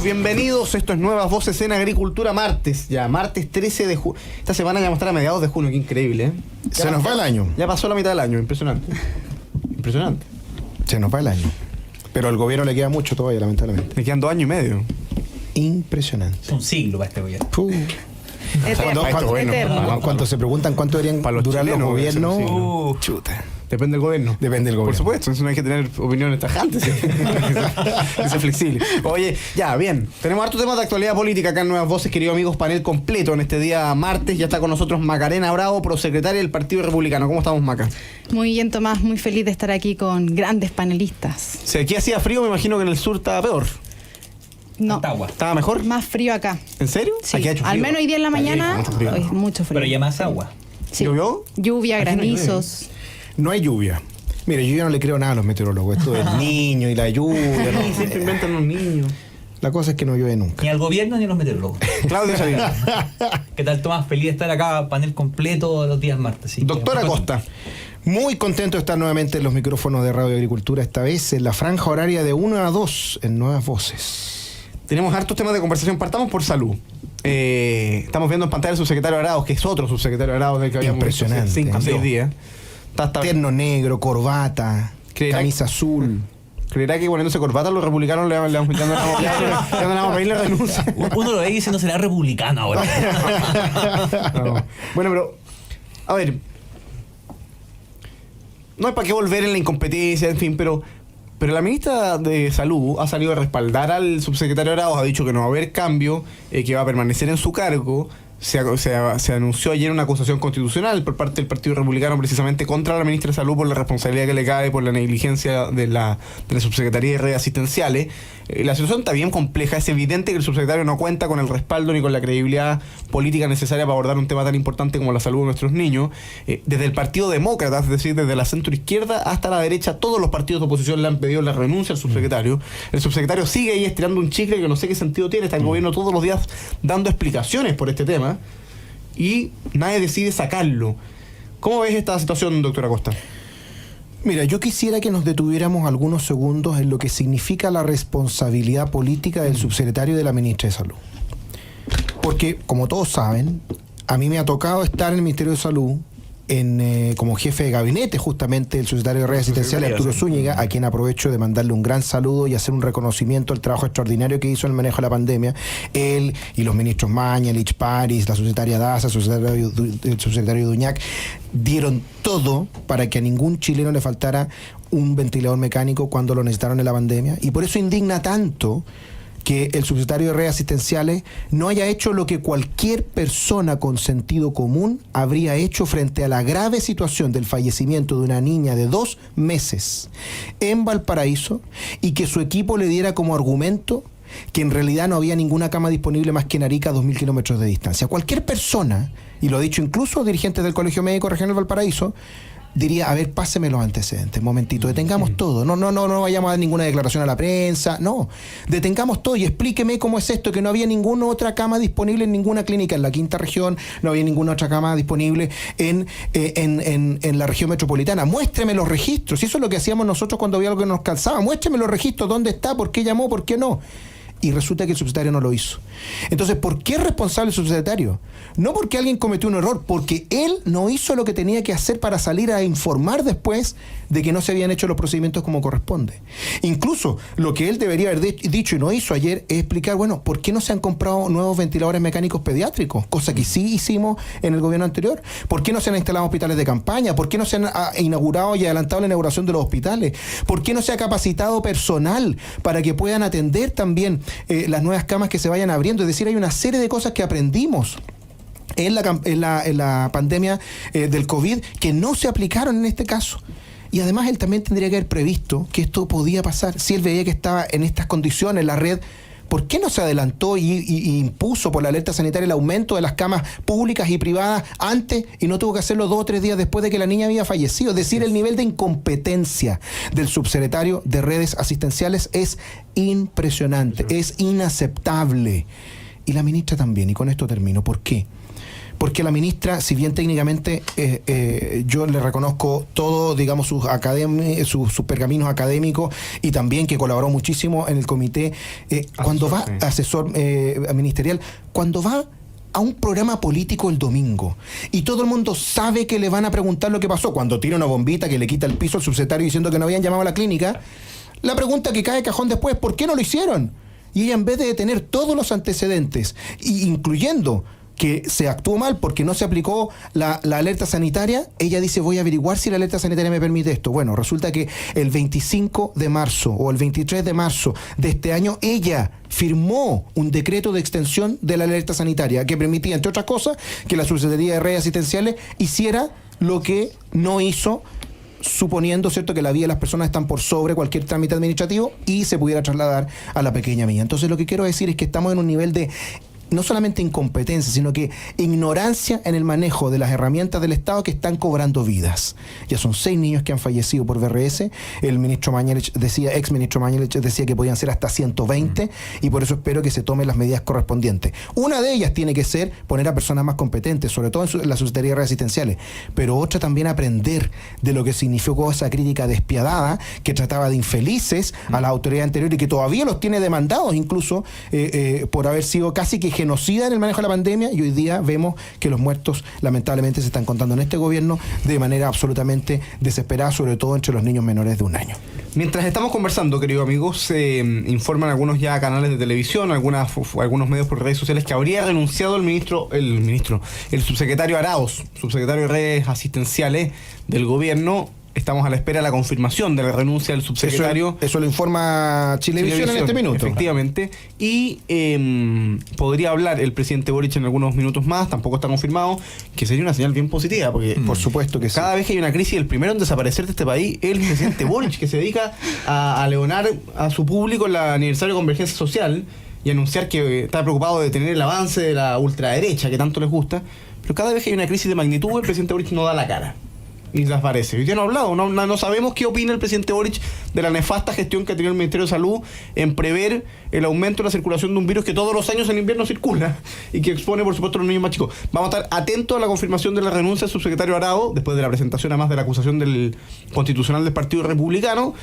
bienvenidos. Esto es Nuevas Voces en Agricultura, martes 13 de junio. Esta semana ya vamos a estar a mediados de junio, qué increíble, ¿eh? Se nos va el año. Ya pasó la mitad del año, impresionante. Impresionante. Se nos va el año. Pero al gobierno le queda mucho todavía, lamentablemente. Le quedan 2 años y medio. Impresionante. Es un siglo para este gobierno. Cuando se preguntan cuánto deberían durar los gobiernos, chuta. Depende del gobierno. Depende del gobierno. Por supuesto, eso no hay que tener opiniones tajantes. Que sea flexible. Oye, ya, bien. Tenemos hartos temas de actualidad política acá en Nuevas Voces, queridos amigos. Panel completo en este día martes. Ya está con nosotros Macarena Bravo, prosecretaria del Partido Republicano. ¿Cómo estamos, Maca? Muy bien, Tomás. Muy feliz de estar aquí con grandes panelistas. Si aquí hacía frío, me imagino que en el sur estaba peor. No. Agua. ¿Estaba mejor? Más frío acá. ¿En serio? Sí. Aquí ha hecho frío. Al menos hoy día en la mañana, mucho frío. Pero ya más agua. Sí. ¿Llovió? Lluvia, Aquí no granizos. No hay lluvia. Mire, yo ya no le creo nada a los meteorólogos. Esto del niño y la lluvia. Sí, siempre inventan los niños. La cosa es que no llueve nunca. Ni al gobierno ni a los meteorólogos. Claudio Salinas. ¿Qué tal, Tomás? Feliz de estar acá, panel completo los días martes. Sí. Doctora Costa. Muy contento de estar nuevamente en los micrófonos de Radio Agricultura, esta vez en la franja horaria de 1 a 2 en Nuevas Voces. Tenemos hartos temas de conversación. Partamos por salud. Estamos viendo en pantalla al subsecretario Arauz, que es otro subsecretario Arauz del que habíamos visto hace Impresionante. 5 o 6 días. Terno negro, corbata, camisa azul. ¿Creerá que poniéndose corbata los republicanos le vamos a pedir la renuncia? Uno lo ve y dice, no será republicano ahora. No. Bueno, pero, a ver, no hay para qué volver en la incompetencia, en fin, pero la ministra de Salud ha salido a respaldar al subsecretario Arauz, ha dicho que no va a haber cambio, que va a permanecer en su cargo. Se anunció ayer una acusación constitucional por parte del Partido Republicano precisamente contra la ministra de Salud por la responsabilidad que le cae por la negligencia de la Subsecretaría de Redes Asistenciales. La situación está bien compleja. Es evidente que el subsecretario no cuenta con el respaldo ni con la credibilidad política necesaria para abordar un tema tan importante como la salud de nuestros niños. Desde el Partido Demócrata, es decir, desde la centroizquierda hasta la derecha, todos los partidos de oposición le han pedido la renuncia al subsecretario. El subsecretario sigue ahí estirando un chicle que no sé qué sentido tiene. Está el gobierno todos los días dando explicaciones por este tema y nadie decide sacarlo. ¿Cómo ves esta situación, doctora Costa? Mira, yo quisiera que nos detuviéramos algunos segundos en lo que significa la responsabilidad política del subsecretario y de la ministra de Salud. Porque, como todos saben, a mí me ha tocado estar en el Ministerio de Salud como jefe de gabinete justamente el subsecretario de Redes Asistenciales, Arturo Zúñiga, a quien aprovecho de mandarle un gran saludo y hacer un reconocimiento al trabajo extraordinario que hizo en el manejo de la pandemia. Él y los ministros Mañalich, París, la subsecretaria Daza, el subsecretario Duñac, dieron todo para que a ningún chileno le faltara un ventilador mecánico cuando lo necesitaron en la pandemia. Y por eso indigna tanto que el subsecretario de Redes Asistenciales no haya hecho lo que cualquier persona con sentido común habría hecho frente a la grave situación del fallecimiento de una niña de 2 meses en Valparaíso, y que su equipo le diera como argumento que en realidad no había ninguna cama disponible más que en Arica a 2.000 kilómetros de distancia. Cualquier persona, y lo ha dicho incluso dirigentes del Colegio Médico Regional Valparaíso, diría, a ver, páseme los antecedentes, momentito, detengamos todo, no vayamos a dar ninguna declaración a la prensa, no, detengamos todo y explíqueme cómo es esto, que no había ninguna otra cama disponible en ninguna clínica en la quinta región, no había ninguna otra cama disponible en la región metropolitana. Muéstreme los registros, y eso es lo que hacíamos nosotros cuando había algo que nos calzaba, muéstreme los registros, dónde está, por qué llamó, por qué no. Y resulta que el subsecretario no lo hizo. Entonces, ¿por qué es responsable el subsecretario? No porque alguien cometió un error, porque él no hizo lo que tenía que hacer para salir a informar después de que no se habían hecho los procedimientos como corresponde. Incluso lo que él debería haber dicho y no hizo ayer es explicar, bueno, ¿por qué no se han comprado nuevos ventiladores mecánicos pediátricos? Cosa que sí hicimos en el gobierno anterior. ¿Por qué no se han instalado hospitales de campaña? ¿Por qué no se han inaugurado y adelantado la inauguración de los hospitales? ¿Por qué no se ha capacitado personal para que puedan atender también las nuevas camas que se vayan abriendo? Es decir, hay una serie de cosas que aprendimos en la pandemia del COVID que no se aplicaron en este caso. Y además él también tendría que haber previsto que esto podía pasar. Si él veía que estaba en estas condiciones la red, ¿por qué no se adelantó y impuso por la alerta sanitaria el aumento de las camas públicas y privadas antes y no tuvo que hacerlo 2 o 3 días después de que la niña había fallecido? Es decir, el nivel de incompetencia del subsecretario de Redes Asistenciales es impresionante, es inaceptable. Y la ministra también, y con esto termino. ¿Por qué? porque la ministra, si bien técnicamente yo le reconozco todo, digamos, sus pergaminos académicos y también que colaboró muchísimo en el comité, cuando va asesor ministerial, cuando va a un programa político el domingo y todo el mundo sabe que le van a preguntar lo que pasó, cuando tira una bombita que le quita el piso al subsecretario diciendo que no habían llamado a la clínica, la pregunta que cae de cajón después, ¿por qué no lo hicieron? Y ella, en vez de tener todos los antecedentes, incluyendo que se actuó mal porque no se aplicó la alerta sanitaria, ella dice, voy a averiguar si la alerta sanitaria me permite esto. Bueno, resulta que el 25 de marzo o el 23 de marzo de este año, ella firmó un decreto de extensión de la alerta sanitaria que permitía, entre otras cosas, que la Subsecretaría de Redes Asistenciales hiciera lo que no hizo, suponiendo, ¿cierto?, que la vida de las personas están por sobre cualquier trámite administrativo y se pudiera trasladar a la pequeña milla. Entonces, lo que quiero decir es que estamos en un nivel de no solamente incompetencia, sino que ignorancia en el manejo de las herramientas del Estado que están cobrando vidas. Ya son 6 niños que han fallecido por VRS. El ministro Mañalich ex ministro Mañalich decía que podían ser hasta 120 y por eso espero que se tomen las medidas correspondientes. Una de ellas tiene que ser poner a personas más competentes, sobre todo en las Subsecretarías de Redes Asistenciales, pero otra también aprender de lo que significó esa crítica despiadada que trataba de infelices a la autoridad anterior y que todavía los tiene demandados incluso por haber sido casi que genocida en el manejo de la pandemia, y hoy día vemos que los muertos lamentablemente se están contando en este gobierno de manera absolutamente desesperada, sobre todo entre los niños menores de 1 año. Mientras estamos conversando, queridos amigos, se informan algunos ya canales de televisión, algunos medios por redes sociales, que habría renunciado el subsecretario Arauz, subsecretario de Redes Asistenciales del gobierno. Estamos a la espera de la confirmación de la renuncia del subsecretario. Eso lo informa Chilevisión en este minuto. Efectivamente. Y podría hablar el presidente Boric en algunos minutos más, tampoco está confirmado, que sería una señal bien positiva, porque por supuesto que cada vez que hay una crisis, el primero en desaparecer de este país es el presidente Boric, que se dedica a leonar a su público en el aniversario de Convergencia Social y anunciar que está preocupado de tener el avance de la ultraderecha que tanto les gusta. Pero cada vez que hay una crisis de magnitud, el presidente Boric no da la cara y desaparece. Hoy día no ha hablado, no sabemos qué opina el presidente Boric de la nefasta gestión que ha tenido el Ministerio de Salud en prever el aumento de la circulación de un virus que todos los años en invierno circula y que expone, por supuesto, a los niños más chicos. Vamos a estar atentos a la confirmación de la renuncia del subsecretario Arauz, después de la presentación además de la acusación del constitucional del Partido Republicano.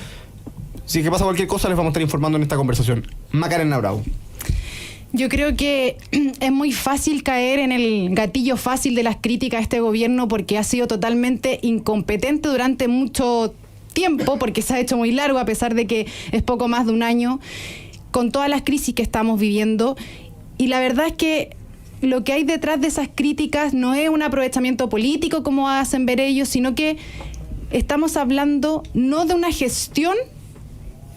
Si que pasa cualquier cosa, les vamos a estar informando en esta conversación. Macarena Bravo. Yo creo que es muy fácil caer en el gatillo fácil de las críticas a este gobierno porque ha sido totalmente incompetente durante mucho tiempo, porque se ha hecho muy largo a pesar de que es poco más de 1 año, con todas las crisis que estamos viviendo. Y la verdad es que lo que hay detrás de esas críticas no es un aprovechamiento político como hacen ver ellos, sino que estamos hablando no de una gestión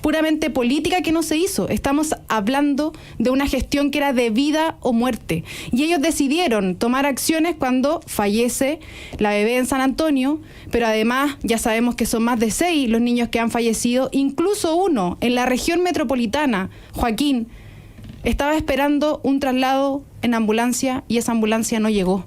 puramente política que no se hizo. Estamos hablando de una gestión que era de vida o muerte. Y ellos decidieron tomar acciones cuando fallece la bebé en San Antonio, pero además ya sabemos que son más de 6 los niños que han fallecido, incluso uno en la región metropolitana, Joaquín, estaba esperando un traslado en ambulancia y esa ambulancia no llegó.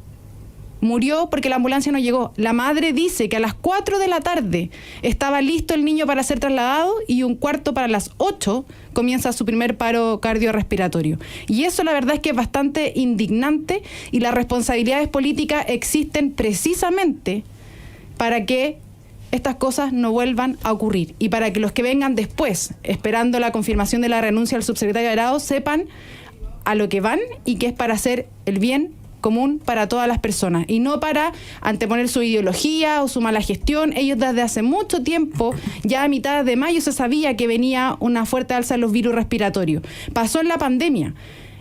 Murió porque la ambulancia no llegó. La madre dice que a las 4 de la tarde estaba listo el niño para ser trasladado y 1/4 para las 8 comienza su primer paro cardiorrespiratorio. Y eso la verdad es que es bastante indignante y las responsabilidades políticas existen precisamente para que estas cosas no vuelvan a ocurrir y para que los que vengan después, esperando la confirmación de la renuncia del subsecretario Arauz, sepan a lo que van y que es para hacer el bien común para todas las personas y no para anteponer su ideología o su mala gestión. Ellos desde hace mucho tiempo, ya a mitad de mayo se sabía que venía una fuerte alza en los virus respiratorios. Pasó en la pandemia.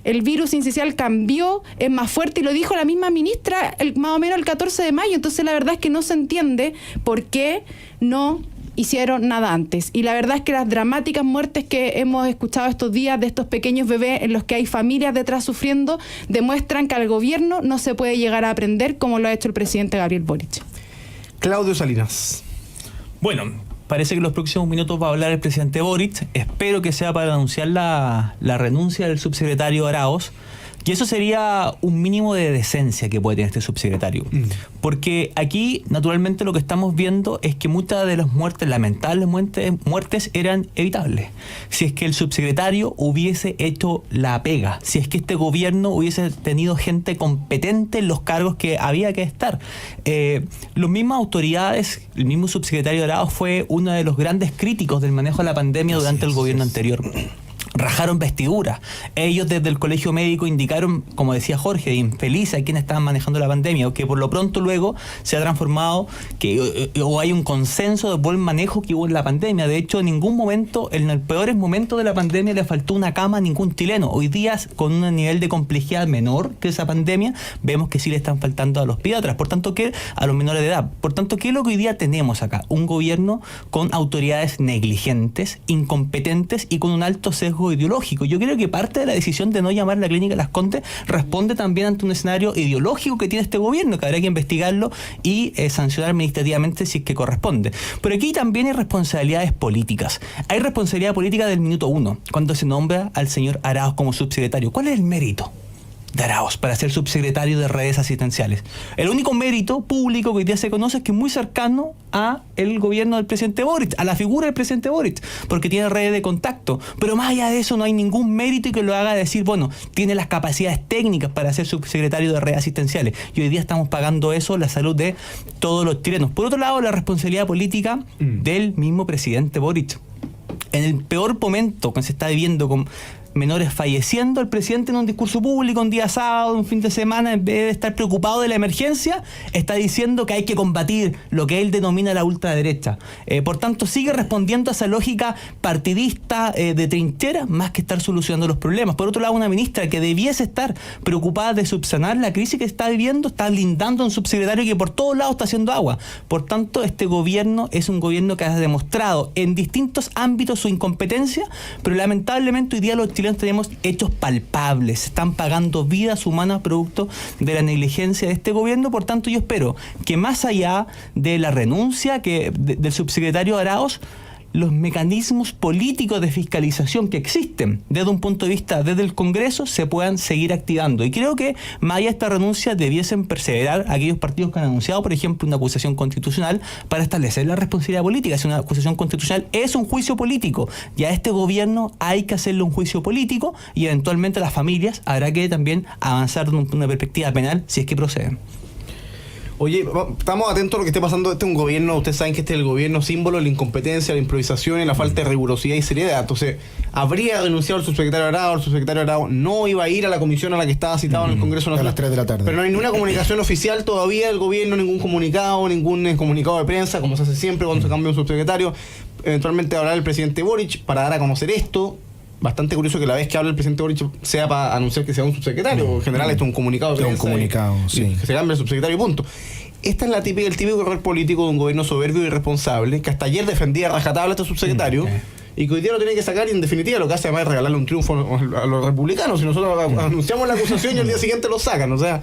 El virus incisional cambió, es más fuerte y lo dijo la misma ministra más o menos el 14 de mayo. Entonces la verdad es que no se entiende por qué no hicieron nada antes. Y la verdad es que las dramáticas muertes que hemos escuchado estos días de estos pequeños bebés en los que hay familias detrás sufriendo demuestran que al gobierno no se puede llegar a aprender como lo ha hecho el presidente Gabriel Boric. Claudio Salinas. Bueno, parece que en los próximos minutos va a hablar el presidente Boric. Espero que sea para anunciar la renuncia del subsecretario Arauz, Y eso sería un mínimo de decencia que puede tener este subsecretario. Porque aquí, naturalmente, lo que estamos viendo es que muchas de las muertes, lamentables muertes, eran evitables. Si es que el subsecretario hubiese hecho la pega, si es que este gobierno hubiese tenido gente competente en los cargos que había que estar. Las mismas autoridades, el mismo subsecretario Arauz fue uno de los grandes críticos del manejo de la pandemia durante el gobierno anterior. Rajaron vestiduras. Ellos desde el colegio médico indicaron, como decía Jorge, infelices a quienes estaban manejando la pandemia, o que por lo pronto luego se ha transformado o hay un consenso de buen manejo que hubo en la pandemia. De hecho, en ningún momento, en los peores momentos de la pandemia, le faltó una cama a ningún chileno. Hoy día, con un nivel de complejidad menor que esa pandemia, vemos que sí le están faltando a los pediatras, por tanto que a los menores de edad. Por tanto, ¿qué es lo que hoy día tenemos acá? Un gobierno con autoridades negligentes, incompetentes y con un alto sesgo ideológico. Yo creo que parte de la decisión de no llamar la clínica Las Condes responde también ante un escenario ideológico que tiene este gobierno, que habrá que investigarlo y sancionar administrativamente si es que corresponde. Pero aquí también hay responsabilidades políticas. Hay responsabilidad política del minuto 1, cuando se nombra al señor Arauz como subsecretario. ¿Cuál es el mérito de Arauz para ser subsecretario de redes asistenciales? El único mérito público que hoy día se conoce es que es muy cercano a el gobierno del presidente Boric, a la figura del presidente Boric, porque tiene redes de contacto. Pero más allá de eso no hay ningún mérito que lo haga decir, bueno, tiene las capacidades técnicas para ser subsecretario de redes asistenciales. Y hoy día estamos pagando eso, la salud de todos los chilenos. Por otro lado, la responsabilidad política del mismo presidente Boric. En el peor momento que se está viviendo con menores falleciendo, el presidente en un discurso público un día sábado, un fin de semana, en vez de estar preocupado de la emergencia, está diciendo que hay que combatir lo que él denomina la ultraderecha. Por tanto, sigue respondiendo a esa lógica partidista de trinchera más que estar solucionando los problemas. Por otro lado, una ministra que debiese estar preocupada de subsanar la crisis que está viviendo, está blindando a un subsecretario que por todos lados está haciendo agua. Por tanto, este gobierno es un gobierno que ha demostrado en distintos ámbitos su incompetencia, pero lamentablemente hoy día los chilenos tenemos hechos palpables. Se están pagando vidas humanas producto de la negligencia de este gobierno. Por tanto, yo espero que más allá de la renuncia del subsecretario Arauz, los mecanismos políticos de fiscalización que existen desde un punto de vista desde el Congreso se puedan seguir activando. Y creo que más allá de esta renuncia debiesen perseverar aquellos partidos que han anunciado, por ejemplo, una acusación constitucional para establecer la responsabilidad política. Si una acusación constitucional es un juicio político, y a este gobierno hay que hacerle un juicio político, y eventualmente a las familias habrá que también avanzar desde una perspectiva penal si es que proceden. Oye, estamos atentos a lo que esté pasando. Este es un gobierno, ustedes saben que este es el gobierno símbolo de la incompetencia, la improvisación y la falta de rigurosidad y seriedad. Entonces, habría renunciado el subsecretario Arauz no iba a ir a la comisión a la que estaba citado en el Congreso Nacional. A las 3 de la tarde. Pero no hay ninguna comunicación oficial todavía del gobierno, ningún comunicado de prensa, como se hace siempre cuando se cambia un subsecretario. Eventualmente hablará el presidente Boric para dar a conocer esto. Bastante curioso que la vez que habla el presidente Boric sea para anunciar que sea un subsecretario. En general, esto es un comunicado de prensa. Un comunicado, sí. Que se cambie el subsecretario y punto. Esta es el típico error político de un gobierno soberbio y irresponsable, que hasta ayer defendía a rajatabla a este subsecretario, y que hoy día lo tiene que sacar, y en definitiva lo que hace además es regalarle un triunfo a los republicanos. Si nosotros anunciamos la acusación y al día siguiente lo sacan. O sea,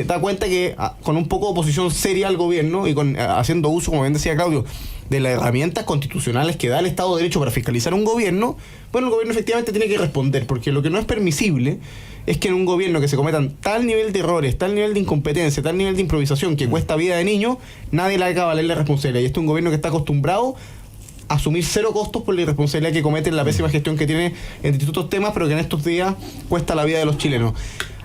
da cuenta que con un poco de oposición seria al gobierno y haciendo uso, como bien decía Claudio, de las herramientas constitucionales que da el Estado de Derecho para fiscalizar un gobierno, bueno, el gobierno efectivamente tiene que responder, porque lo que no es permisible es que en un gobierno que se cometan tal nivel de errores, tal nivel de incompetencia, tal nivel de improvisación que cuesta vida de niños, nadie le haga valer la responsabilidad. Y este es un gobierno que está acostumbrado a asumir cero costos por la irresponsabilidad que comete en la pésima gestión que tiene en distintos temas, pero que en estos días cuesta la vida de los chilenos.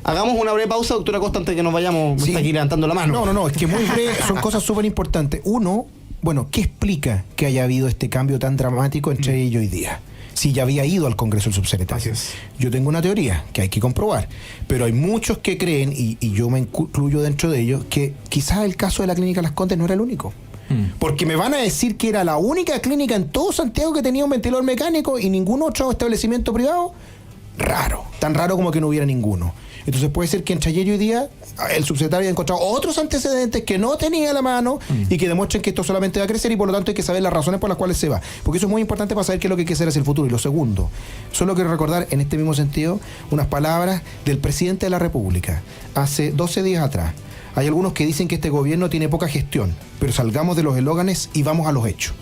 Hagamos una breve pausa, doctora Costa, antes de que nos vayamos. Me está aquí levantando la mano. No, es que muy breve, son cosas súper importantes. Uno, bueno, ¿qué explica que haya habido este cambio tan dramático entre ellos hoy día? Si ya había ido al Congreso el subsecretario. Yo tengo una teoría que hay que comprobar, pero hay muchos que creen, y yo me incluyo dentro de ellos, que quizás el caso de la clínica Las Condes no era el único. Porque me van a decir que era la única clínica en todo Santiago que tenía un ventilador mecánico y ningún otro establecimiento privado. Raro, tan raro como que no hubiera ninguno. Entonces puede ser que entre ayer y hoy día el subsecretario haya encontrado otros antecedentes que no tenía a la mano y que demuestren que esto solamente va a crecer, y por lo tanto hay que saber las razones por las cuales se va, porque eso es muy importante para saber qué es lo que hay que hacer hacia el futuro. Y lo segundo, solo quiero recordar en este mismo sentido unas palabras del presidente de la República hace 12 días atrás. Hay algunos que dicen que este gobierno tiene poca gestión, pero salgamos de los eslóganes y vamos a los hechos.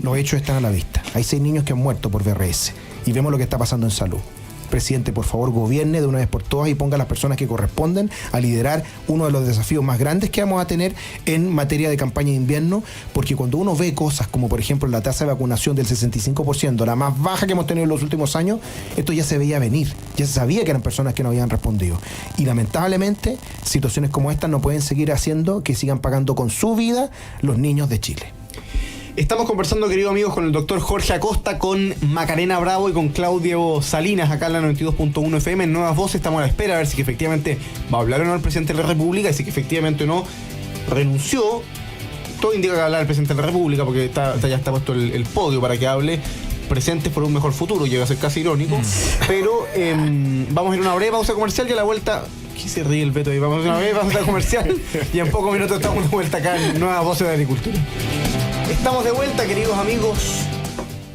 Los hechos están a la vista. Hay 6 niños que han muerto por VRS y vemos lo que está pasando en salud. presidente, por favor, gobierne de una vez por todas y ponga a las personas que corresponden a liderar uno de los desafíos más grandes que vamos a tener en materia de campaña de invierno, porque cuando uno ve cosas como, por ejemplo, la tasa de vacunación del 65%, la más baja que hemos tenido en los últimos años, esto ya se veía venir, ya se sabía que eran personas que no habían respondido. Y lamentablemente, situaciones como estas no pueden seguir haciendo que sigan pagando con su vida los niños de Chile. Estamos conversando, queridos amigos, con el doctor Jorge Acosta, con Macarena Bravo y con Claudio Salinas, acá en la 92.1 FM, en Nuevas Voces. Estamos a la espera a ver si que efectivamente va a hablar o no el presidente de la República, y si que efectivamente o no renunció. Todo indica que va a hablar el presidente de la República, porque ya está puesto el podio para que hable. Presentes por un mejor futuro, llega a ser casi irónico. Pero vamos a ir a una breve pausa comercial y a la vuelta... ¿Qué se ríe el Beto ahí? Vamos a una breve pausa comercial y en pocos minutos estamos de vuelta acá en Nuevas Voces de Agricultura. Estamos de vuelta, queridos amigos,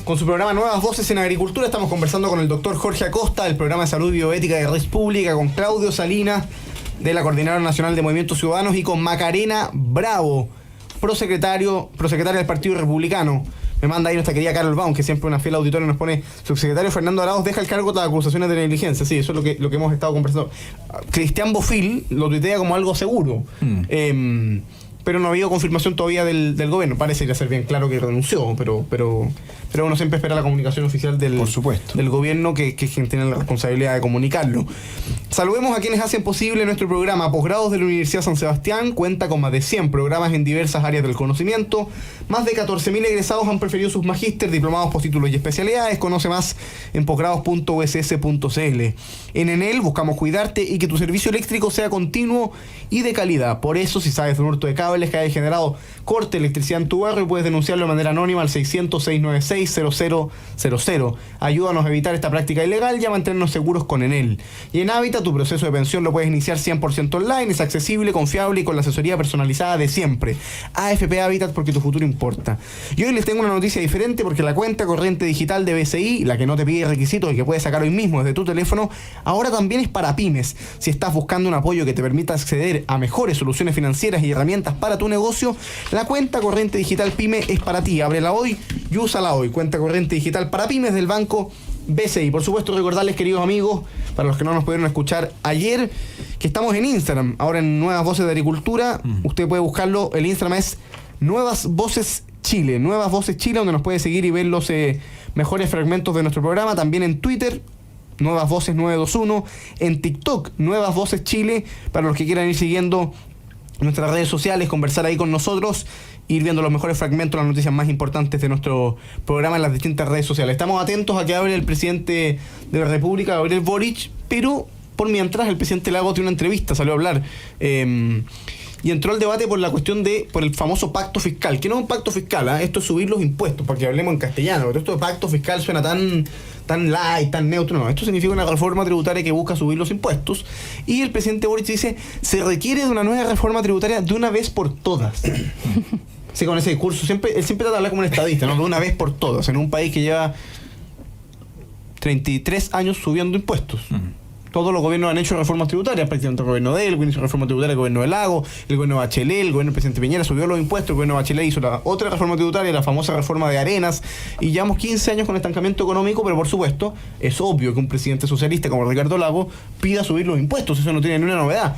con su programa Nuevas Voces en Agricultura. Estamos conversando con el doctor Jorge Acosta del programa de Salud y Bioética de Red Pública, con Claudio Salinas de la Coordinadora Nacional de Movimientos Ciudadanos y con Macarena Bravo, prosecretaria del Partido Republicano. Me manda ahí nuestra querida Carol Baum, que siempre una fiel auditoria, nos pone: subsecretario Fernando Arauz deja el cargo tras acusaciones de negligencia. Sí, eso es lo que hemos estado conversando. Cristian Bofil lo tuitea como algo seguro. Pero no ha habido confirmación todavía del gobierno. Parece ir a ser bien claro que renunció, pero uno siempre espera la comunicación oficial Por supuesto, del gobierno, que es quien tiene la responsabilidad de comunicarlo. Saludemos a quienes hacen posible nuestro programa. Posgrados de la Universidad San Sebastián cuenta con más de 100 programas en diversas áreas del conocimiento. Más de 14.000 egresados han preferido sus magíster, diplomados, postítulos y especialidades. Conoce más en posgrados.uss.cl. En Enel buscamos cuidarte y que tu servicio eléctrico sea continuo y de calidad. Por eso, si sabes de un hurto de cables que haya generado corte de electricidad en tu barrio, puedes denunciarlo de manera anónima al 600-696-0000. Ayúdanos a evitar esta práctica ilegal y a mantenernos seguros con Enel. Y en Hábitat, tu proceso de pensión lo puedes iniciar 100% online, es accesible, confiable y con la asesoría personalizada de siempre. AFP Hábitat, porque tu futuro importa. Y hoy les tengo una noticia diferente, porque la cuenta corriente digital de BCI, la que no te pide requisitos y que puedes sacar hoy mismo desde tu teléfono, ahora también es para pymes. Si estás buscando un apoyo que te permita acceder a mejores soluciones financieras y herramientas para tu negocio, la cuenta corriente digital PYME es para ti. Ábrela hoy y úsala hoy. Cuenta corriente digital para pymes del banco BCI. Por supuesto, recordarles, queridos amigos, para los que no nos pudieron escuchar ayer, que estamos en Instagram, ahora en Nuevas Voces de Agricultura. Usted puede buscarlo, el Instagram es Nuevas Voces Chile, Nuevas Voces Chile, donde nos puede seguir y ver los mejores fragmentos de nuestro programa. También en Twitter, Nuevas Voces 921, en TikTok, Nuevas Voces Chile, para los que quieran ir siguiendo nuestras redes sociales, conversar ahí con nosotros, ir viendo los mejores fragmentos, las noticias más importantes de nuestro programa en las distintas redes sociales. Estamos atentos a que hable el presidente de la República, Gabriel Boric, pero por mientras el presidente Lagos tiene una entrevista, salió a hablar y entró al debate por la cuestión por el famoso pacto fiscal, que no es un pacto fiscal, esto es subir los impuestos, para que hablemos en castellano, pero esto de pacto fiscal suena tan light, tan neutro. No, esto significa una reforma tributaria que busca subir los impuestos, y el presidente Boric dice: se requiere de una nueva reforma tributaria de una vez por todas. Sí, con ese discurso, él siempre trata de hablar como un estadista, ¿no? De una vez por todas, en un país que lleva 33 años subiendo impuestos. Todos los gobiernos han hecho reformas tributarias, prácticamente el gobierno de él, hizo reforma tributaria el gobierno de Lagos, el gobierno de Bachelet, el gobierno del presidente Piñera subió los impuestos, el gobierno de Bachelet hizo la otra reforma tributaria, la famosa reforma de Arenas, y llevamos 15 años con estancamiento económico, pero por supuesto es obvio que un presidente socialista como Ricardo Lagos pida subir los impuestos, eso no tiene ni una novedad.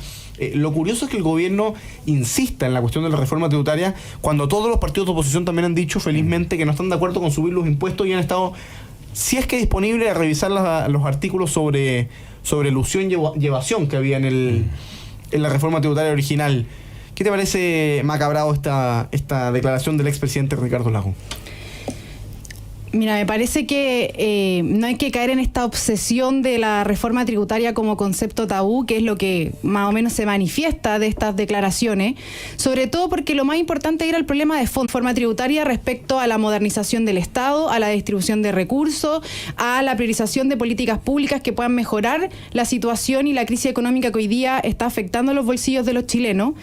Lo curioso es que el gobierno insista en la cuestión de la reforma tributaria cuando todos los partidos de oposición también han dicho felizmente que no están de acuerdo con subir los impuestos y han estado, si es que disponible, a revisar los artículos sobre elusión y evasión que había en la reforma tributaria original. ¿Qué te parece, Macabrao, esta declaración del expresidente Ricardo Lagos? Mira, me parece que no hay que caer en esta obsesión de la reforma tributaria como concepto tabú, que es lo que más o menos se manifiesta de estas declaraciones, sobre todo porque lo más importante era el problema de forma tributaria respecto a la modernización del Estado, a la distribución de recursos, a la priorización de políticas públicas que puedan mejorar la situación y la crisis económica que hoy día está afectando los bolsillos de los chilenos.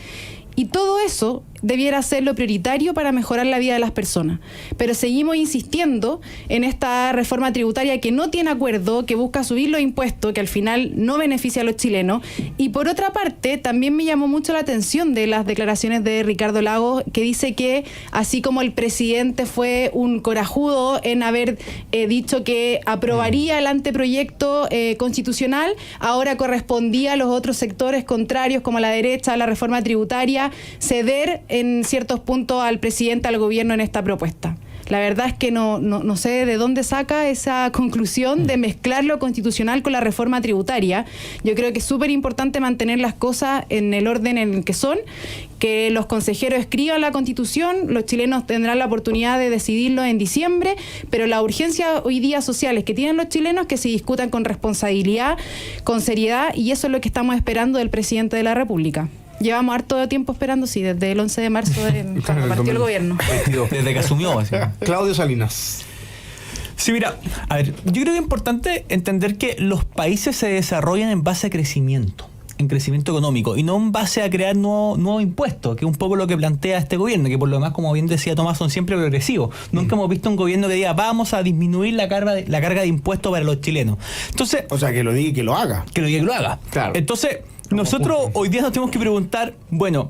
Y todo eso debiera ser lo prioritario para mejorar la vida de las personas. Pero seguimos insistiendo en esta reforma tributaria que no tiene acuerdo, que busca subir los impuestos, que al final no beneficia a los chilenos. Y por otra parte, también me llamó mucho la atención de las declaraciones de Ricardo Lagos, que dice que así como el presidente fue un corajudo en haber dicho que aprobaría el anteproyecto constitucional, ahora correspondía a los otros sectores contrarios, como la derecha, a la reforma tributaria, ceder en ciertos puntos al presidente, al gobierno en esta propuesta. La verdad es que no sé de dónde saca esa conclusión de mezclar lo constitucional con la reforma tributaria. Yo creo que es súper importante mantener las cosas en el orden en el que son, que los consejeros escriban la Constitución, los chilenos tendrán la oportunidad de decidirlo en diciembre, pero la urgencia hoy día sociales que tienen los chilenos que se discutan con responsabilidad, con seriedad, y eso es lo que estamos esperando del presidente de la República. Llevamos harto tiempo esperando, sí, desde el 11 de marzo, cuando partió el gobierno. Desde que asumió. Así. Claudio Salinas. Sí, mira, a ver, yo creo que es importante entender que los países se desarrollan en base a crecimiento, en crecimiento económico, y no en base a crear nuevos impuestos, que es un poco lo que plantea este gobierno, que por lo demás, como bien decía Tomás, son siempre progresivos. Nunca hemos visto un gobierno que diga, vamos a disminuir la carga de impuestos para los chilenos. Entonces, O sea, que lo diga y que lo haga. que lo diga y que lo haga. Claro. Entonces, nosotros hoy día nos tenemos que preguntar, bueno,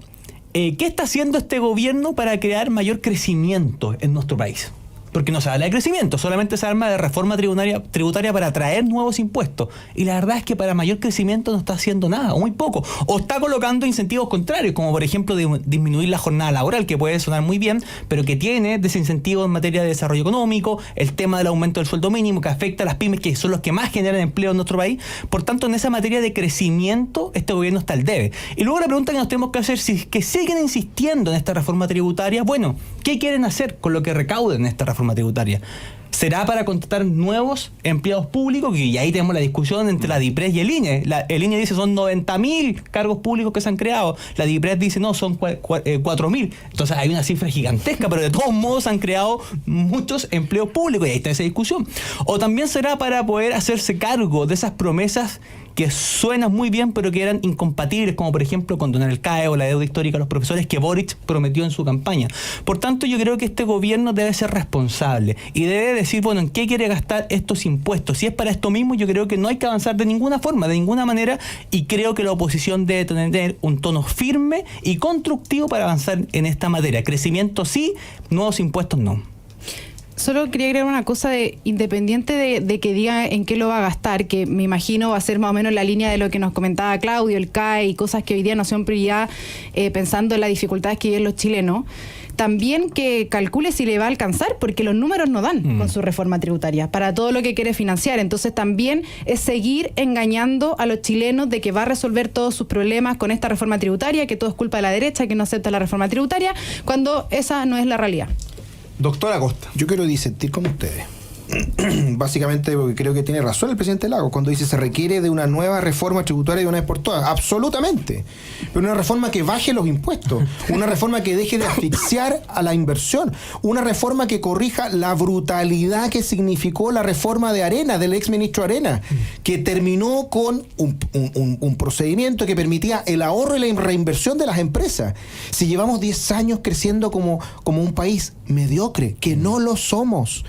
¿qué está haciendo este gobierno para crear mayor crecimiento en nuestro país? Porque no se habla de crecimiento, solamente se habla de reforma tributaria para traer nuevos impuestos. Y la verdad es que para mayor crecimiento no está haciendo nada, o muy poco. O está colocando incentivos contrarios, como por ejemplo disminuir la jornada laboral, que puede sonar muy bien, pero que tiene desincentivos en materia de desarrollo económico, el tema del aumento del sueldo mínimo, que afecta a las pymes, que son los que más generan empleo en nuestro país. Por tanto, en esa materia de crecimiento, este gobierno está al debe. Y luego la pregunta que nos tenemos que hacer, si es que siguen insistiendo en esta reforma tributaria, bueno, ¿qué quieren hacer con lo que recauden en esta reforma tributaria? ¿Será para contratar nuevos empleados públicos? Y ahí tenemos la discusión entre la DIPRES y el INE. El INE dice son 90.000 cargos públicos que se han creado. La DIPRES dice no, son 4.000. Entonces hay una cifra gigantesca, pero de todos modos se han creado muchos empleos públicos y ahí está esa discusión. O también será para poder hacerse cargo de esas promesas que suenan muy bien, pero que eran incompatibles, como por ejemplo condonar el CAE o la deuda histórica a los profesores que Boric prometió en su campaña. Por tanto, yo creo que este gobierno debe ser responsable y debe decir, bueno, ¿en qué quiere gastar estos impuestos? Si es para esto mismo, yo creo que no hay que avanzar de ninguna forma, de ninguna manera, y creo que la oposición debe tener un tono firme y constructivo para avanzar en esta materia. Crecimiento sí, nuevos impuestos no. Solo quería agregar una cosa independiente de que diga en qué lo va a gastar, que me imagino va a ser más o menos la línea de lo que nos comentaba Claudio, el CAE y cosas que hoy día no son prioridad, pensando en las dificultades que viven los chilenos. También que calcule si le va a alcanzar, porque los números no dan con su reforma tributaria para todo lo que quiere financiar. Entonces también es seguir engañando a los chilenos de que va a resolver todos sus problemas con esta reforma tributaria, que todo es culpa de la derecha, que no acepta la reforma tributaria, cuando esa no es la realidad. Doctora Costa. Yo quiero disentir con ustedes. Básicamente porque creo que tiene razón el presidente Lagos cuando dice se requiere de una nueva reforma tributaria de una vez por todas. Absolutamente. Pero una reforma que baje los impuestos, una reforma que deje de asfixiar a la inversión, una reforma que corrija la brutalidad que significó la reforma de Arena, del exministro Arena, que terminó con un procedimiento que permitía el ahorro y la reinversión de las empresas. Si llevamos 10 años creciendo como un país mediocre, que no lo somos,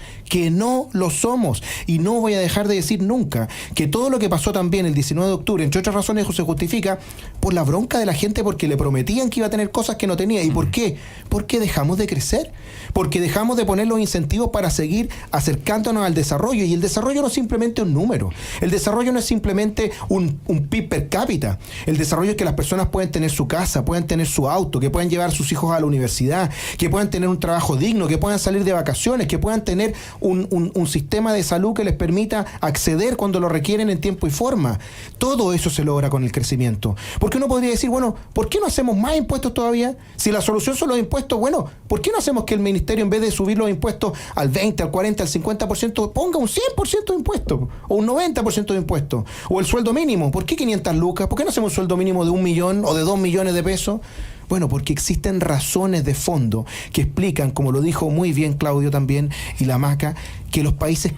y no voy a dejar de decir nunca que todo lo que pasó también el 19 de octubre, entre otras razones, se justifica por la bronca de la gente porque le prometían que iba a tener cosas que no tenía. ¿Y por qué? Porque dejamos de crecer, porque dejamos de poner los incentivos para seguir acercándonos al desarrollo, y el desarrollo no es simplemente un número, el desarrollo no es simplemente un PIB per cápita, el desarrollo es que las personas pueden tener su casa, pueden tener su auto, que puedan llevar a sus hijos a la universidad, que puedan tener un trabajo digno, que puedan salir de vacaciones, que puedan tener un sistema de salud que les permita acceder cuando lo requieren en tiempo y forma. Todo eso se logra con el crecimiento. Porque uno podría decir, bueno, ¿por qué no hacemos más impuestos todavía? Si la solución son los impuestos, bueno, ¿por qué no hacemos que el ministerio, en vez de subir los impuestos al 20, al 40, al 50%, ponga un 100% de impuestos, o un 90% de impuestos, o el sueldo mínimo? ¿Por qué 500 lucas? ¿Por qué no hacemos un sueldo mínimo de 1 millón o de 2 millones de pesos? Bueno, porque existen razones de fondo que explican, como lo dijo muy bien Claudio también y la Maca, que los países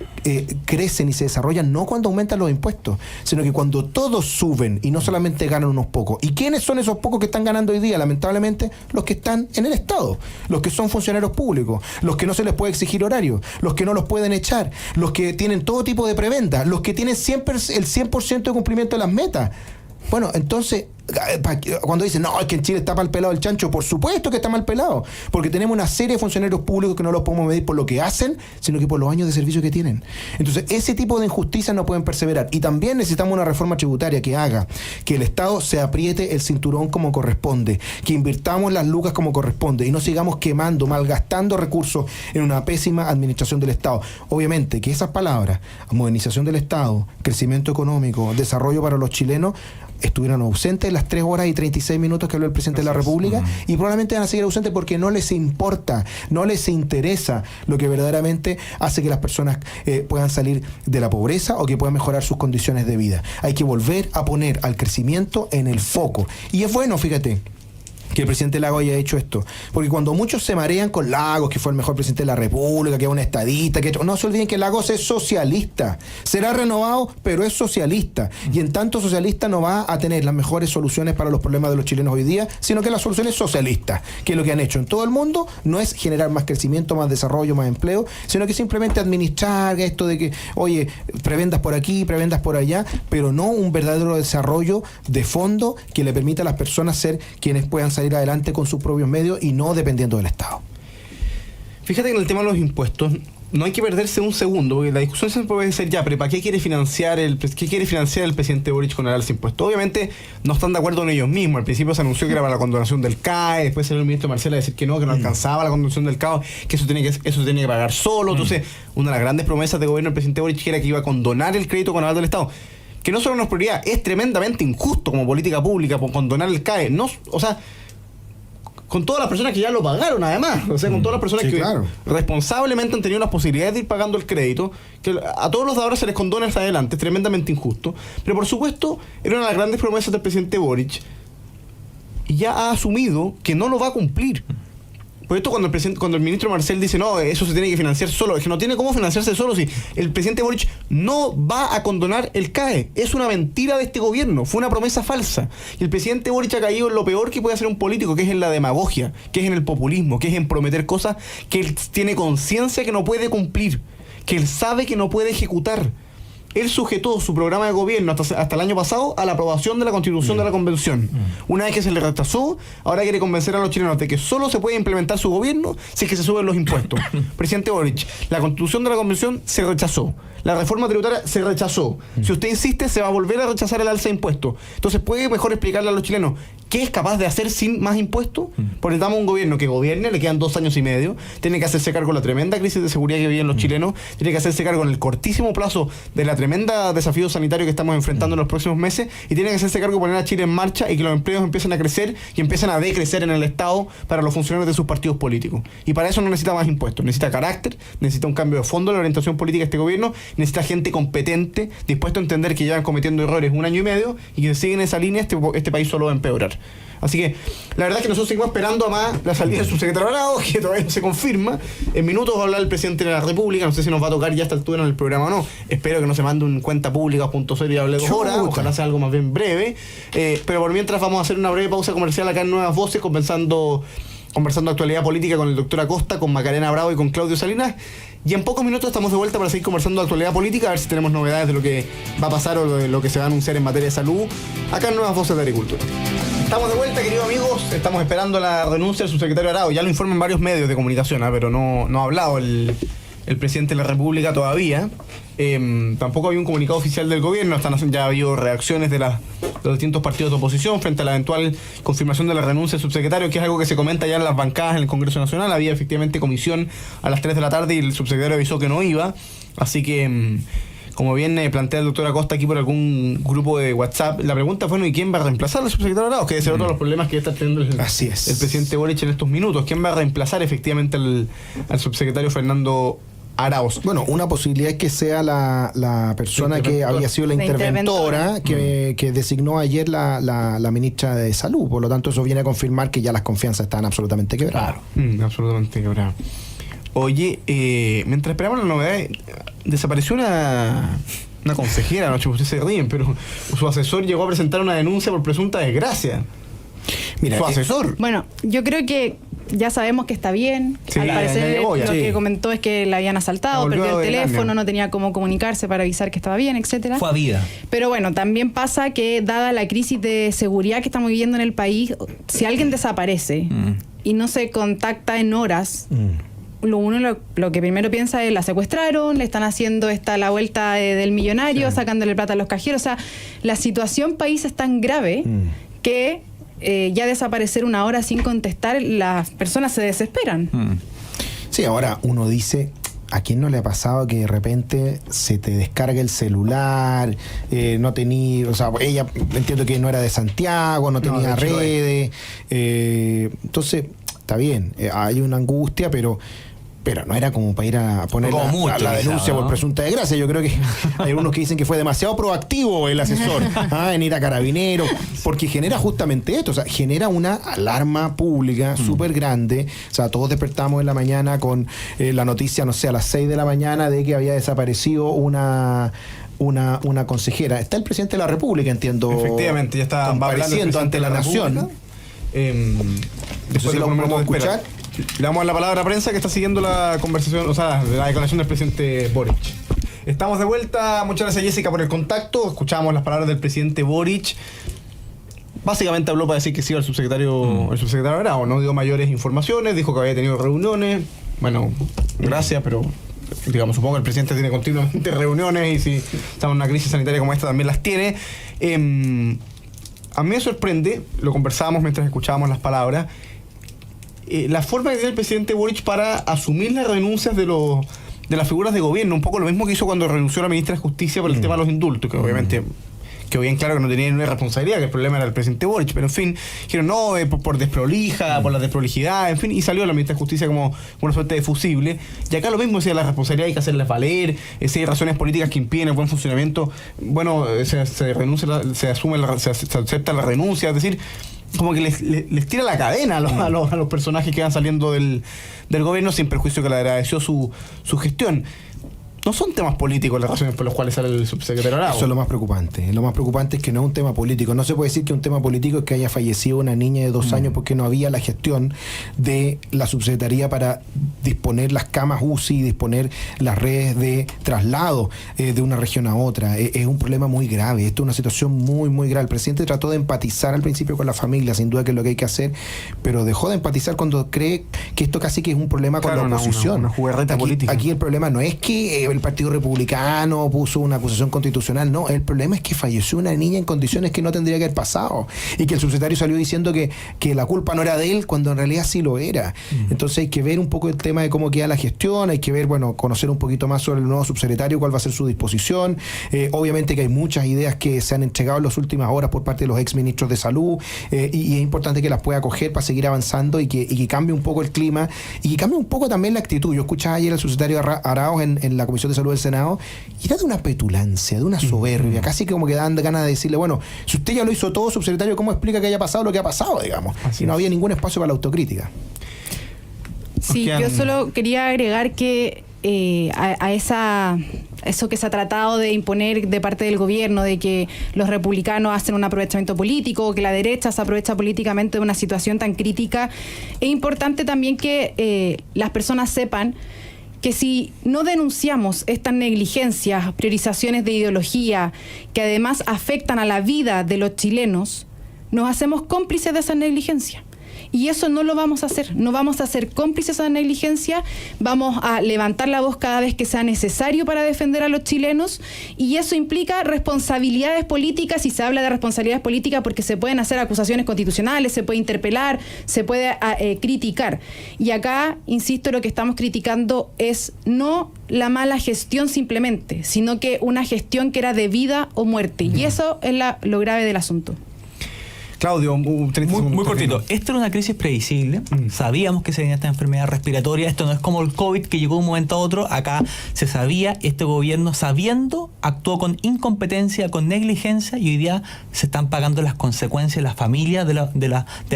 crecen y se desarrollan no cuando aumentan los impuestos, sino que cuando todos suben y no solamente ganan unos pocos. ¿Y quiénes son esos pocos que están ganando hoy día? Lamentablemente, los que están en el Estado, los que son funcionarios públicos, los que no se les puede exigir horario, los que no los pueden echar, los que tienen todo tipo de prebendas, los que tienen siempre el 100% de cumplimiento de las metas. Bueno, entonces, cuando dicen, no, es que en Chile está mal pelado el chancho, por supuesto que está mal pelado, porque tenemos una serie de funcionarios públicos que no los podemos medir por lo que hacen, sino que por los años de servicio que tienen. Entonces, ese tipo de injusticias no pueden perseverar. Y también necesitamos una reforma tributaria que haga que el Estado se apriete el cinturón como corresponde, que invirtamos las lucas como corresponde y no sigamos quemando, malgastando recursos en una pésima administración del Estado. Obviamente que esas palabras, modernización del Estado, crecimiento económico, desarrollo para los chilenos, estuvieron ausentes en las 3 horas y 36 minutos que habló el presidente de la República, y probablemente van a seguir ausentes porque no les importa, no les interesa lo que verdaderamente hace que las personas puedan salir de la pobreza o que puedan mejorar sus condiciones de vida. Hay que volver a poner al crecimiento en el foco. Y es bueno, fíjate, que el presidente Lagos haya hecho esto, porque cuando muchos se marean con Lagos, que fue el mejor presidente de la República, que es un estadista, que no se olviden que Lagos es socialista, será renovado, pero es socialista, y en tanto socialista no va a tener las mejores soluciones para los problemas de los chilenos hoy día, sino que la solución es socialista, que lo que han hecho en todo el mundo no es generar más crecimiento, más desarrollo, más empleo, sino que simplemente administrar esto de que, oye, prebendas por aquí, prebendas por allá, pero no un verdadero desarrollo de fondo que le permita a las personas ser quienes puedan salir adelante con sus propios medios y no dependiendo del Estado. Fíjate que en el tema de los impuestos no hay que perderse un segundo, porque la discusión siempre puede ser, ya, pero ¿para qué quiere financiar el presidente Boric con el alza de impuestos? Obviamente no están de acuerdo en ellos mismos. Al principio se anunció que era para la condonación del CAE, después salió el ministro Marcel a decir que no alcanzaba la condonación del CAE, que eso tenía que pagar solo. Entonces, una de las grandes promesas de gobierno del presidente Boric era que iba a condonar el crédito con aval del Estado, que no solo no es prioridad, es tremendamente injusto como política pública por condonar el CAE. No, o sea, con todas las personas que ya lo pagaron, además. O sea, con todas las personas que responsablemente han tenido las posibilidades de ir pagando el crédito, que a todos los de ahora se les condona hasta adelante, es tremendamente injusto. Pero por supuesto, era una de las grandes promesas del presidente Boric, y ya ha asumido que no lo va a cumplir. Por esto cuando el ministro Marcel dice, no, eso se tiene que financiar solo, es que no tiene cómo financiarse solo si el presidente Boric no va a condonar el CAE. Es una mentira de este gobierno, fue una promesa falsa. Y el presidente Boric ha caído en lo peor que puede hacer un político, que es en la demagogia, que es en el populismo, que es en prometer cosas que él tiene conciencia que no puede cumplir, que él sabe que no puede ejecutar. Él sujetó su programa de gobierno hasta el año pasado a la aprobación de la Constitución de la Convención. Una vez que se le rechazó, ahora quiere convencer a los chilenos de que solo se puede implementar su gobierno si es que se suben los impuestos. Presidente Boric, la Constitución de la Convención se rechazó. La reforma tributaria se rechazó. Si usted insiste, se va a volver a rechazar el alza de impuestos. Entonces, ¿puede mejor explicarle a los chilenos qué es capaz de hacer sin más impuestos? Porque estamos un gobierno que gobierne, le quedan 2 años y medio, tiene que hacerse cargo de la tremenda crisis de seguridad que viven los chilenos, tiene que hacerse cargo en el cortísimo plazo de la tremenda desafío sanitario que estamos enfrentando en los próximos meses, y tiene que hacerse cargo de poner a Chile en marcha y que los empleos empiecen a crecer y empiecen a decrecer en el Estado para los funcionarios de sus partidos políticos. Y para eso no necesita más impuestos, necesita carácter, necesita un cambio de fondo en la orientación política de este gobierno, necesita gente competente, dispuesto a entender que llevan cometiendo errores 1 año y medio y que si siguen esa línea este país solo va a empeorar. Así que la verdad es que nosotros seguimos esperando a más la salida del subsecretario Arauz, que todavía no se confirma. En minutos va a hablar el presidente de la República, no sé si nos va a tocar ya a esta altura en el programa o no. Espero que no se mande un cuenta pública.0 y hable 2 horas, ojalá sea algo más bien breve. Pero por mientras vamos a hacer una breve pausa comercial acá en Nuevas Voces, conversando actualidad política con el doctor Acosta, con Macarena Bravo y con Claudio Salinas. Y en pocos minutos estamos de vuelta para seguir conversando de actualidad política, a ver si tenemos novedades de lo que va a pasar o de lo que se va a anunciar en materia de salud, acá en Nuevas Voces de Agricultura. Estamos de vuelta, queridos amigos, estamos esperando la renuncia del subsecretario Arauz. Ya lo informan varios medios de comunicación, pero no ha hablado el presidente de la República todavía. Tampoco había un comunicado oficial del gobierno. Ya ha habido reacciones de los distintos partidos de oposición frente a la eventual confirmación de la renuncia del subsecretario, que es algo que se comenta ya en las bancadas en el Congreso Nacional. Había efectivamente comisión a las 3 de la tarde y el subsecretario avisó que no iba. Así que, como bien plantea el doctor Acosta aquí por algún grupo de WhatsApp, la pregunta fue, ¿y quién va a reemplazar al subsecretario Arauz? Que es otro de los problemas que está teniendo el presidente Boric en estos minutos. ¿Quién va a reemplazar efectivamente al subsecretario Fernando Arauz? Bueno, una posibilidad es que sea la persona que había sido la interventora que designó ayer la ministra de Salud. Por lo tanto, eso viene a confirmar que ya las confianzas están absolutamente quebradas. Absolutamente quebradas. Oye, mientras esperamos la novedad, desapareció una consejera anoche, ustedes se ríen, pero su asesor llegó a presentar una denuncia por presunta desgracia. Mira, su asesor. Bueno, yo creo que ya sabemos que está bien. Sí, Al ya parecer llegó, ya. lo Sí. que comentó es que la habían asaltado, Volvió perdió el de teléfono, Irlanda. no tenía cómo comunicarse para avisar que estaba bien, etcétera. Fue a vida. Pero bueno, también pasa que dada la crisis de seguridad que estamos viviendo en el país, si alguien desaparece y no se contacta en horas, lo que primero piensa es la secuestraron, le están haciendo la vuelta del millonario, sacándole plata a los cajeros. O sea, la situación país es tan grave que ya desaparecer una hora sin contestar, las personas se desesperan. Sí, ahora uno dice, ¿a quién no le ha pasado que de repente se te descarga el celular? No tenía, o sea, ella entiendo que no era de Santiago, no tenía de hecho, redes. Entonces, está bien, hay una angustia, pero no era como para ir a poner Como mucho, la denuncia quizá, ¿no? por presunta desgracia. Yo creo que hay algunos que dicen que fue demasiado proactivo el asesor en ir a Carabineros, porque genera justamente esto, o sea, genera una alarma pública súper grande. O sea, todos despertamos en la mañana con la noticia, no sé, a las 6 de la mañana de que había desaparecido una consejera. Está el presidente de la República, entiendo. Efectivamente, ya está compareciendo ante la nación. Después si de lo un momento podemos de espera. escuchar. Le damos la palabra a prensa que está siguiendo la conversación, o sea, la declaración del presidente Boric. Estamos de vuelta. Muchas gracias, Jessica, por el contacto. Escuchamos las palabras del presidente Boric. Básicamente habló para decir que sí al subsecretario, el subsecretario Grau. No dio mayores informaciones, dijo que había tenido reuniones. Bueno, gracias, pero digamos, supongo que el presidente tiene continuamente reuniones y si estamos en una crisis sanitaria como esta también las tiene. A mí me sorprende, lo conversábamos mientras escuchábamos las palabras, la forma que tiene el presidente Boric para asumir las renuncias de las figuras de gobierno, un poco lo mismo que hizo cuando renunció la ministra de Justicia por el tema de los indultos, que obviamente quedó bien claro que no tenía ninguna responsabilidad, que el problema era el presidente Boric, pero en fin, dijeron no, por desprolija, por la desprolijidad, en fin, y salió la ministra de Justicia como una suerte de fusible. Y acá lo mismo, decía, la responsabilidad hay que hacerlas valer, si hay razones políticas que impiden el buen funcionamiento, bueno, se renuncia, se acepta la renuncia, es decir, como que les tira la cadena a los personajes que van saliendo del gobierno, sin perjuicio que le agradeció su gestión. No son temas políticos las razones por las cuales sale el subsecretario Grau. Eso es lo más preocupante. Lo más preocupante es que no es un tema político. No se puede decir que un tema político es que haya fallecido una niña de 2 años porque no había la gestión de la subsecretaría para disponer las camas UCI, disponer las redes de traslado de una región a otra. Es un problema muy grave. Esto es una situación muy, muy grave. El presidente trató de empatizar al principio con la familia, sin duda que es lo que hay que hacer, pero dejó de empatizar cuando cree que esto casi que es un problema con la oposición. Una jugarreta política. Aquí el problema no es que el Partido Republicano puso una acusación constitucional, no, el problema es que falleció una niña en condiciones que no tendría que haber pasado y que el subsecretario salió diciendo que la culpa no era de él cuando en realidad sí lo era. Entonces hay que ver un poco el tema de cómo queda la gestión, hay que ver, bueno, conocer un poquito más sobre el nuevo subsecretario, cuál va a ser su disposición. Obviamente que hay muchas ideas que se han entregado en las últimas horas por parte de los exministros de salud y es importante que las pueda acoger para seguir avanzando y que cambie un poco el clima y que cambie un poco también la actitud. Yo escuchaba ayer al subsecretario Arauz en la Comisión de Salud del Senado y era de una petulancia, de una soberbia, casi como que dan ganas de decirle, bueno, si usted ya lo hizo todo, subsecretario, ¿cómo explica que haya pasado lo que ha pasado, digamos? Así y no es. había ningún espacio para la autocrítica. Sí, yo solo quería agregar que eso que se ha tratado de imponer de parte del gobierno, de que los republicanos hacen un aprovechamiento político, que la derecha se aprovecha políticamente de una situación tan crítica, es importante también que las personas sepan que si no denunciamos estas negligencias, priorizaciones de ideología, que además afectan a la vida de los chilenos, nos hacemos cómplices de esa negligencia. Y eso no lo vamos a hacer, no vamos a ser cómplices de esa negligencia, vamos a levantar la voz cada vez que sea necesario para defender a los chilenos y eso implica responsabilidades políticas y se habla de responsabilidades políticas porque se pueden hacer acusaciones constitucionales, se puede interpelar, se puede criticar. Y acá, insisto, lo que estamos criticando es no la mala gestión simplemente, sino que una gestión que era de vida o muerte y eso es lo grave del asunto. Claudio, 30 Muy, segundos. muy cortito. Esto era una crisis previsible. Sabíamos que se venía esta enfermedad respiratoria. Esto no es como el COVID que llegó de un momento a otro. Acá se sabía. Este gobierno, sabiendo, actuó con incompetencia, con negligencia, y hoy día se están pagando las consecuencias las familias de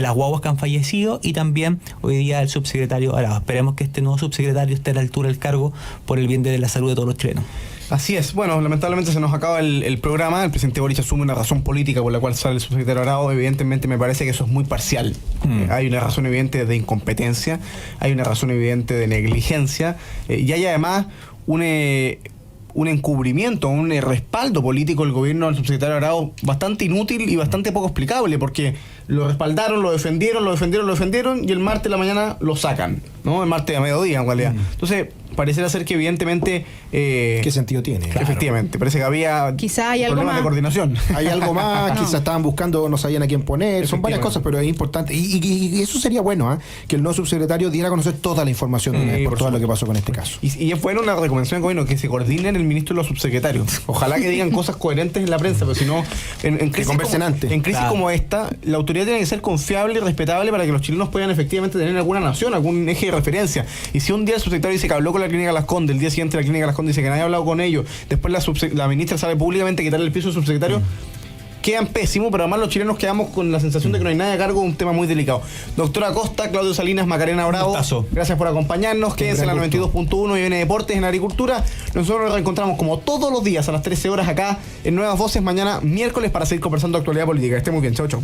las guaguas que han fallecido, y también hoy día el subsecretario Arao. Esperemos que este nuevo subsecretario esté a la altura del cargo por el bien de la salud de todos los chilenos. Así es. Bueno, lamentablemente se nos acaba el programa. El presidente Boric asume una razón política por la cual sale el subsecretario Arao. Evidentemente me parece que eso es muy parcial. Hay una razón evidente de incompetencia, hay una razón evidente de negligencia, y hay además un encubrimiento, un respaldo político del gobierno del subsecretario Arao bastante inútil y bastante poco explicable, porque lo respaldaron, lo defendieron y el martes de la mañana lo sacan, ¿no? El martes a mediodía en realidad. Entonces, pareciera ser que evidentemente... ¿Qué sentido tiene? Efectivamente, parece que había Quizá hay algo problemas más. de coordinación. Hay algo más, No. quizás estaban buscando, no sabían a quién poner, son varias Efectivamente. cosas, pero es importante. Y eso sería bueno, ¿ah? Que el nuevo subsecretario diera a conocer toda la información de una vez por por todo lo que supuesto. pasó con este caso. Y es bueno una recomendación del gobierno que se coordinen el ministro y los subsecretarios. Ojalá que digan cosas coherentes en la prensa, pero si no, en crisis conversen como, antes. en crisis Claro. como esta, la autoridad tiene que ser confiable y respetable para que los chilenos puedan efectivamente tener alguna nación, algún eje de referencia. Y si un día el subsecretario dice que habló con la Clínica Las Condes, el día siguiente la Clínica Las Condes dice que nadie ha hablado con ellos, después la ministra sale públicamente a quitarle el piso al subsecretario, quedan pésimos, pero además los chilenos quedamos con la sensación de que no hay nadie a cargo de un tema muy delicado. Doctora Costa, Claudio Salinas, Macarena Bravo, Gustazo. gracias por acompañarnos. Quédense en la gran gusto. 92.1 y viene Deportes en Agricultura. Nosotros nos reencontramos como todos los días a las 13 horas acá en Nuevas Voces mañana miércoles para seguir conversando de actualidad política. Que esté muy bien. Chau, chau.